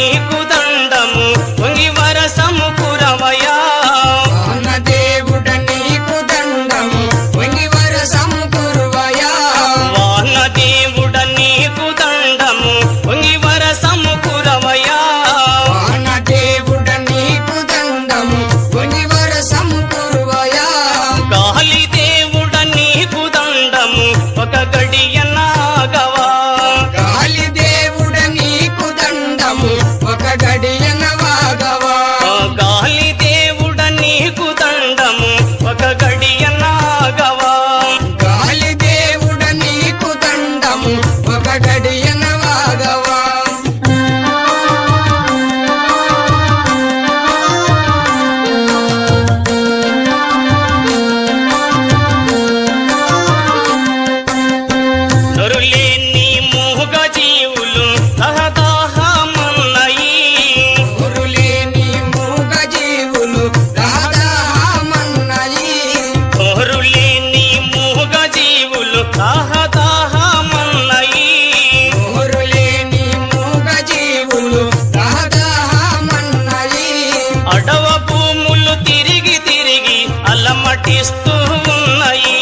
నీకు దండము పొంగి వరసము కురవయా వానదేవుడ నీకు దండము పొంగి వరసము కురవయా వానదేవుడ నీకు దండము పొంగి వరసము కురవయా వానదేవుడ నీకు దండము పొంగి వరసము కురవయా గాలి దేవుడ నీకు దండము ఒక గడియనాగవా గాలి దేవుడ నీకు దండము ఒక గడియన వాగవా గాలి దేవుడ నీకు దండము ఒక గడియనాగవా గాలి దేవుడ నీకు దండము ఒక గడియన వాగవా నరులేని మూగ జీవులు దహదాహమన్నయి ఊరులేని మూగ జీవులు దాదామన్నయి నరులేని మూగ జీవులు దహదాహమన్నయి ఊరులేని మూగ జీవులు దాదామన్నయి అడవ భూములు తిరిగి తిరిగి అలమటిస్తూ ఉన్నాయి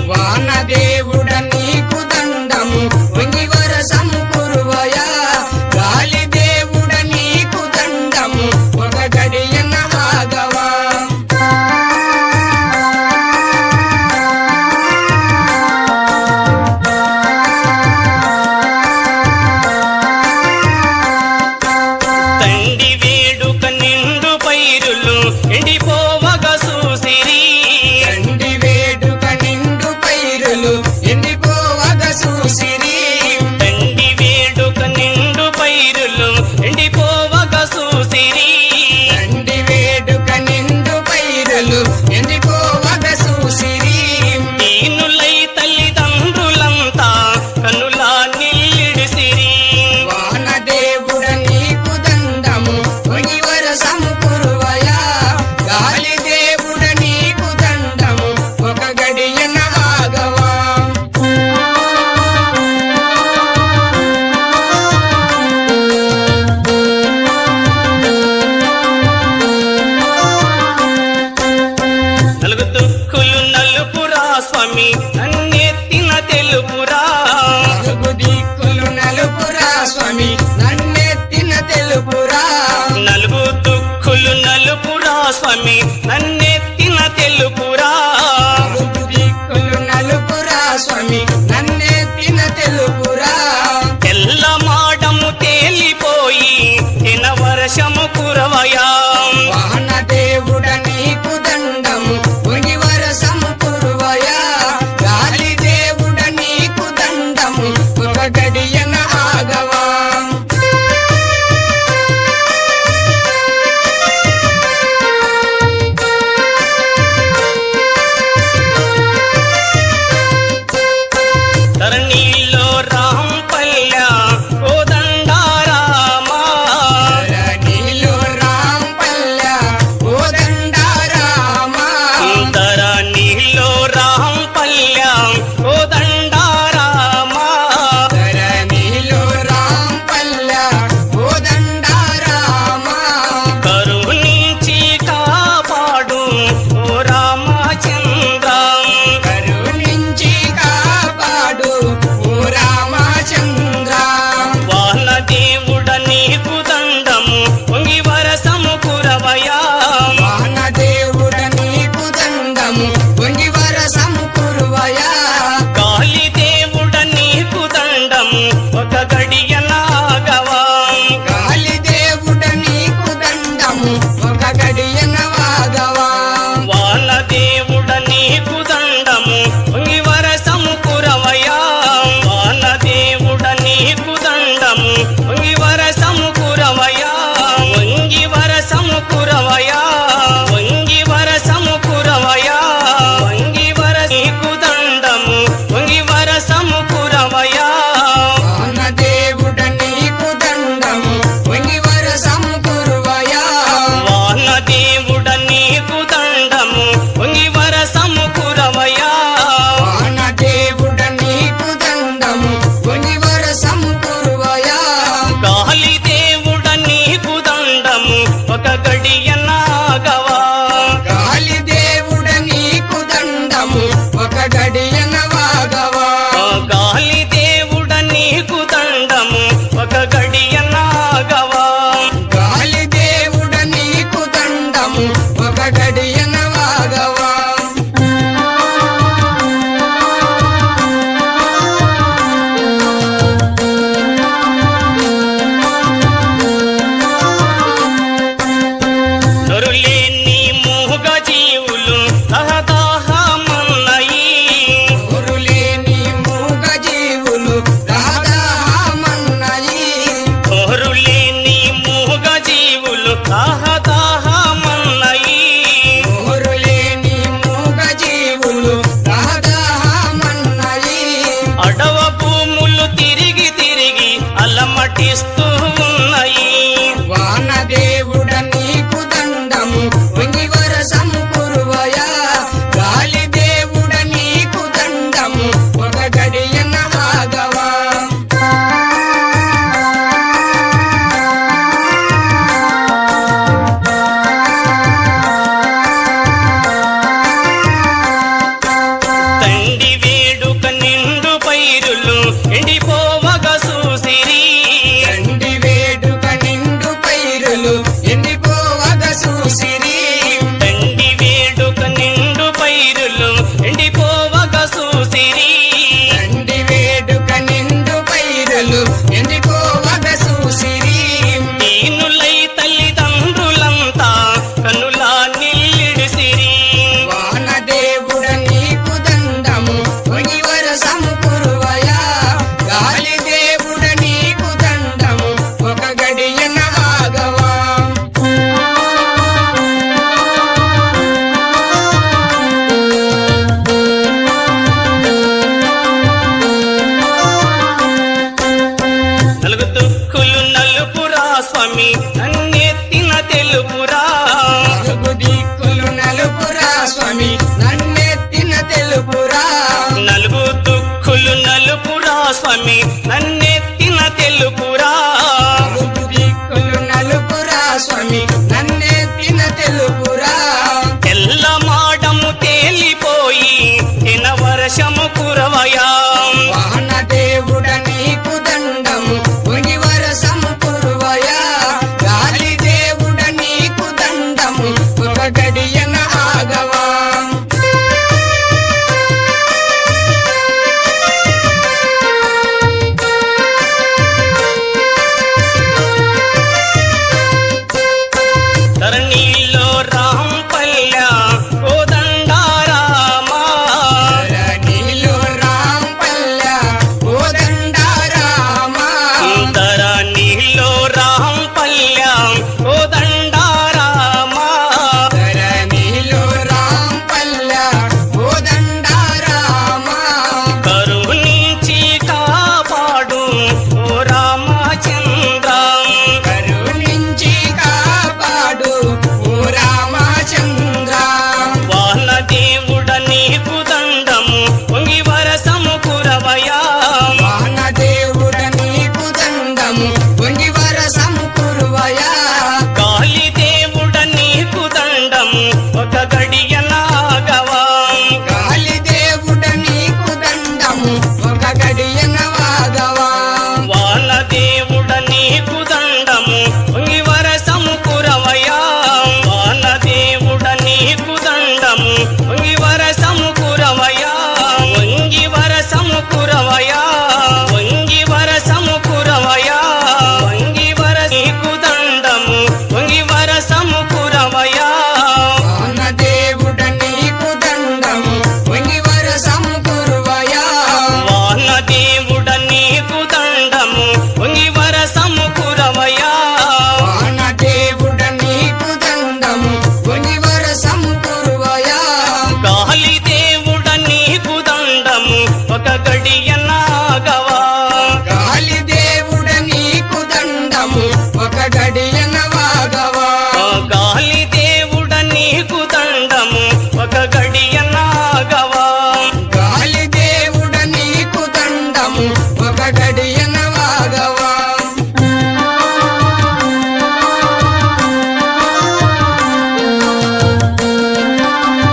వానదేవుడ నీకు దండము పొంగి వరసము కురువయా గాలి దేవుడ నీకు దండము ఒక గడియన ఆగవా తండి వేడుక నిండు పైరులు ఎండిపోవగ చూసిరి తండి వేడుక నిండు పైరులు ఎండిపోవగ చూసిరి తండి వేడుక నిండు పైరులు ఎండిపోవగ చూసిరి తండి వేడుక నిండు పైరులు ఎండిపోవగ చూసిరి దీనులై తల్లిదండ్రులంతా కనులా నిల్లిడిసిరి వానదేవుడ నీకు దండము పొంగి వరసము కురువయా గాలి దేవుడ నీకు దండము ఒక గడియన ఆగవా నలుగు దుక్కులు నలుపురా స్వామి నన్నెత్తిన తెలుపురా నలుగు దిక్కులు నలుపురా స్వామి నన్నెత్తిన తెలుపురా నలుగు దుక్కులు నలుపురా స్వామి నన్నెత్తిన తెలుపురా నలుగు దిక్కులు నలుపురా స్వామి నన్నెత్తిన తెలుపురా తెల్ల మాడము తేలిపోయి ఎన వర్షము కురవయా వానదేవుడ నీకు దండము పొంగి వరసము కురువయా గాలి దేవుడ నీకు దండము ఒక గడియన ఆగవా ధరణిలో రాంపల్య ఓ దండారామా ధరణిలో రాంపల్య గడియ నాగవా గాలి దేవుడ నీకు దండము ఒక గడియన వాగవా ఓ గాలి దేవుడ నీకు దండము ఒక గడియ నాగవా గాలి దేవుడ నీకు దండము ఒక గడియన వాగవా నొరులేని మూగ జీవులు దహదాహమన్నయి ఊరులేని మూగ జీవులు దాదామన్నయి నొరులేని మూగ జీవులు దహదాహమన్నయి ఊరులేని మూగ జీవులు దాదామన్నయి అడవ భూములు తిరిగి తిరిగి అలమటిస్తూ ఉన్నాయి వాన దేవుడ నీకు దండము వంగివర సంకురువయా గాలి దేవుడ నీకు దండము ఒక గడియన ఆగవా తండి వేడుక నిండు పైరులు ఎండిపోవగ చూసిరి తండి వేడుక నిండు పైరులు ఎండిపోవగ చూసిరి తండి వేడుక నిండు పైరులు ఎండిపోవగ చూసిరి తండి వేడుక నిండు పైరులు ఎండిపోవగ చూసిరి దీనులై తల్లిదండ్రులంతా కనులా నిల్లిడిసిరి వాన దేవుడ నీకు దండము వంగివర సంకురువయా గాలి దేవుడ నీకు దండము ఒక గడియన ఆగవా నలుగు దుక్కులు నలుపురా స్వామి నన్నెత్తిన తెలుపురా నలుగు దిక్కులు నలుపురా స్వామి నన్నెత్తిన తెలుపురా నలుగు దుక్కులు నలుపురా స్వామి నన్ను